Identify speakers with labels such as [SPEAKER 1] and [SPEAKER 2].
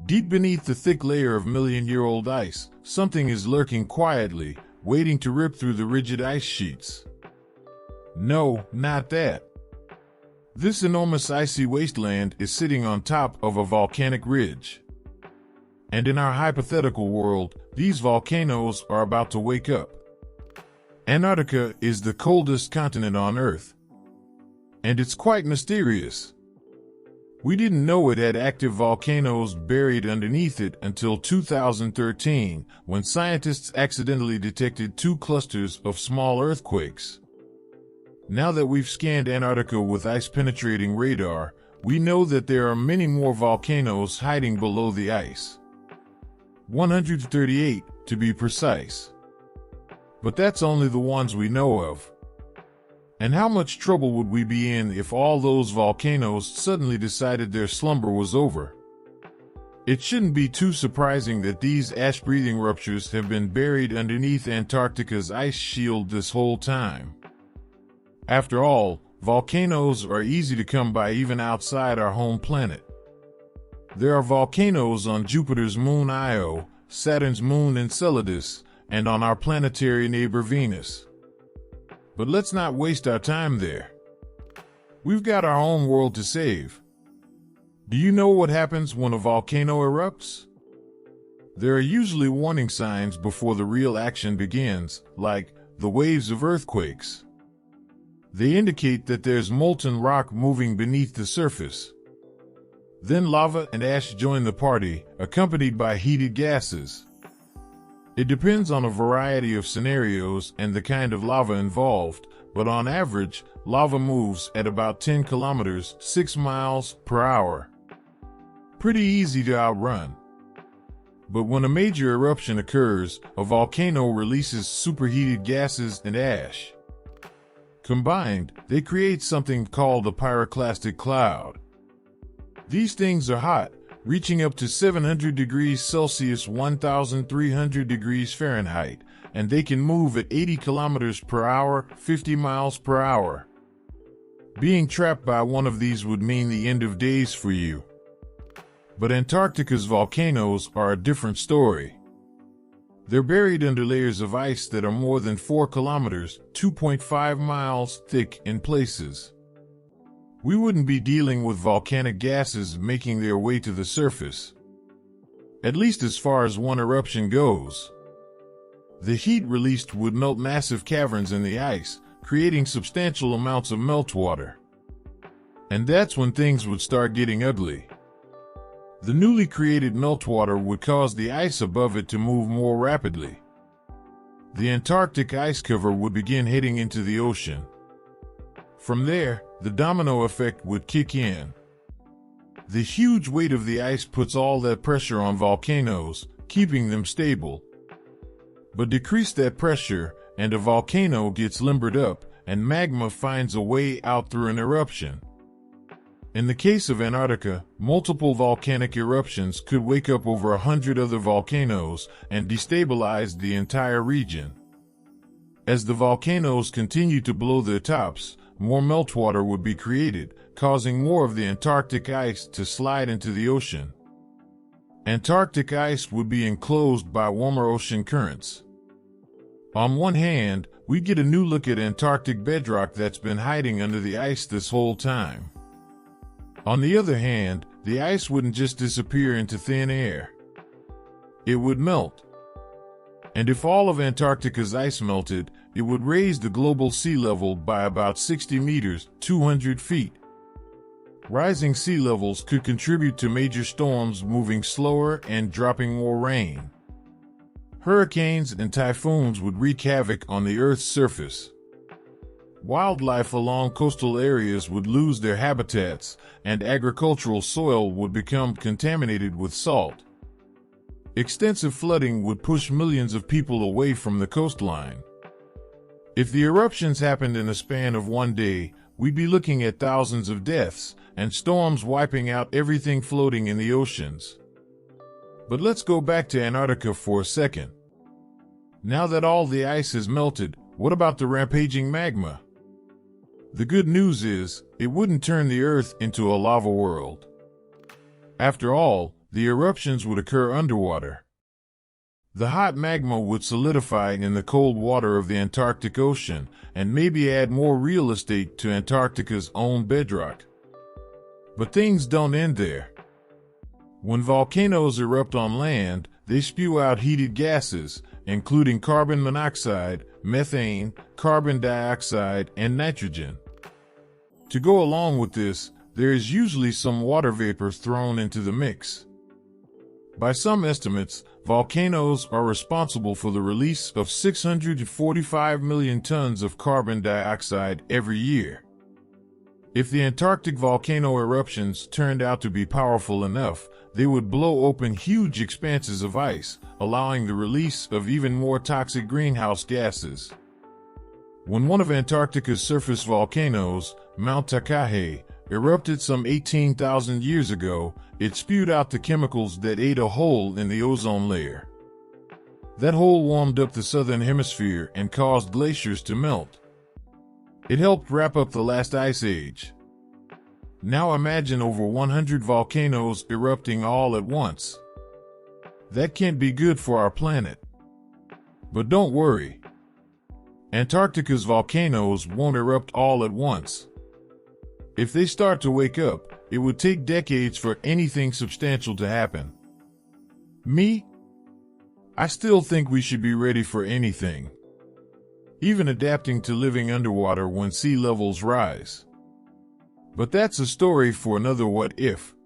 [SPEAKER 1] Deep beneath the thick layer of million-year-old ice, something is lurking quietly, waiting to rip through the rigid ice sheets. No, not that. This enormous icy wasteland is sitting on top of a volcanic ridge. And in our hypothetical world, these volcanoes are about to wake up. Antarctica is the coldest continent on Earth. And it's quite mysterious. We didn't know it had active volcanoes buried underneath it until 2013, when scientists accidentally detected 2 clusters of small earthquakes. Now that we've scanned Antarctica with ice-penetrating radar, we know that there are many more volcanoes hiding below the ice. 138, to be precise. But that's only the ones we know of. And how much trouble would we be in if all those volcanoes suddenly decided their slumber was over? It shouldn't be too surprising that these ash-breathing ruptures have been buried underneath Antarctica's ice shield this whole time. After all, volcanoes are easy to come by even outside our home planet. There are volcanoes on Jupiter's moon Io, Saturn's moon Enceladus, and on our planetary neighbor Venus. But let's not waste our time there. We've got our own world to save. Do you know what happens when a volcano erupts? There are usually warning signs before the real action begins, like the waves of earthquakes. They indicate that there's molten rock moving beneath the surface. Then lava and ash join the party, accompanied by heated gases. It depends on a variety of scenarios and the kind of lava involved, but on average, lava moves at about 10 kilometers, 6 miles per hour. Pretty easy to outrun. But when a major eruption occurs, a volcano releases superheated gases and ash. Combined, they create something called a pyroclastic cloud. These things are hot, reaching up to 700 degrees Celsius, 1,300 degrees Fahrenheit, and they can move at 80 kilometers per hour, 50 miles per hour. Being trapped by one of these would mean the end of days for you. But Antarctica's volcanoes are a different story. They're buried under layers of ice that are more than 4 kilometers, 2.5 miles thick in places. We wouldn't be dealing with volcanic gases making their way to the surface. At least as far as one eruption goes. The heat released would melt massive caverns in the ice, creating substantial amounts of meltwater. And that's when things would start getting ugly. The newly created meltwater would cause the ice above it to move more rapidly. The Antarctic ice cover would begin heading into the ocean. From there, the domino effect would kick in. The huge weight of the ice puts all that pressure on volcanoes, keeping them stable. But decrease that pressure, and a volcano gets limbered up, and magma finds a way out through an eruption. In the case of Antarctica, multiple volcanic eruptions could wake up over 100 other volcanoes and destabilize the entire region. As the volcanoes continue to blow their tops, more meltwater would be created, causing more of the Antarctic ice to slide into the ocean. Antarctic ice would be enclosed by warmer ocean currents. On one hand, we get a new look at Antarctic bedrock that's been hiding under the ice this whole time. On the other hand, the ice wouldn't just disappear into thin air. It would melt. And if all of Antarctica's ice melted, it would raise the global sea level by about 60 meters, 200 feet. Rising sea levels could contribute to major storms moving slower and dropping more rain. Hurricanes and typhoons would wreak havoc on the Earth's surface. Wildlife along coastal areas would lose their habitats, and agricultural soil would become contaminated with salt. Extensive flooding would push millions of people away from the coastline. If the eruptions happened in a span of one day, we'd be looking at thousands of deaths, and storms wiping out everything floating in the oceans. But let's go back to Antarctica for a second. Now that all the ice has melted, what about the rampaging magma? The good news is, it wouldn't turn the Earth into a lava world. After all, the eruptions would occur underwater. The hot magma would solidify in the cold water of the Antarctic Ocean and maybe add more real estate to Antarctica's own bedrock. But things don't end there. When volcanoes erupt on land, they spew out heated gases, including carbon monoxide, methane, carbon dioxide, and nitrogen. To go along with this, there is usually some water vapor thrown into the mix. By some estimates, volcanoes are responsible for the release of 645 million tons of carbon dioxide every year. If the Antarctic volcano eruptions turned out to be powerful enough, they would blow open huge expanses of ice, allowing the release of even more toxic greenhouse gases. When one of Antarctica's surface volcanoes, Mount Takahei, erupted some 18,000 years ago, it spewed out the chemicals that ate a hole in the ozone layer. That hole warmed up the southern hemisphere and caused glaciers to melt. It helped wrap up the last ice age. Now imagine over 100 volcanoes erupting all at once. That can't be good for our planet. But don't worry. Antarctica's volcanoes won't erupt all at once. If they start to wake up, it would take decades for anything substantial to happen. Me? I still think we should be ready for anything. Even adapting to living underwater when sea levels rise. But that's a story for another What If.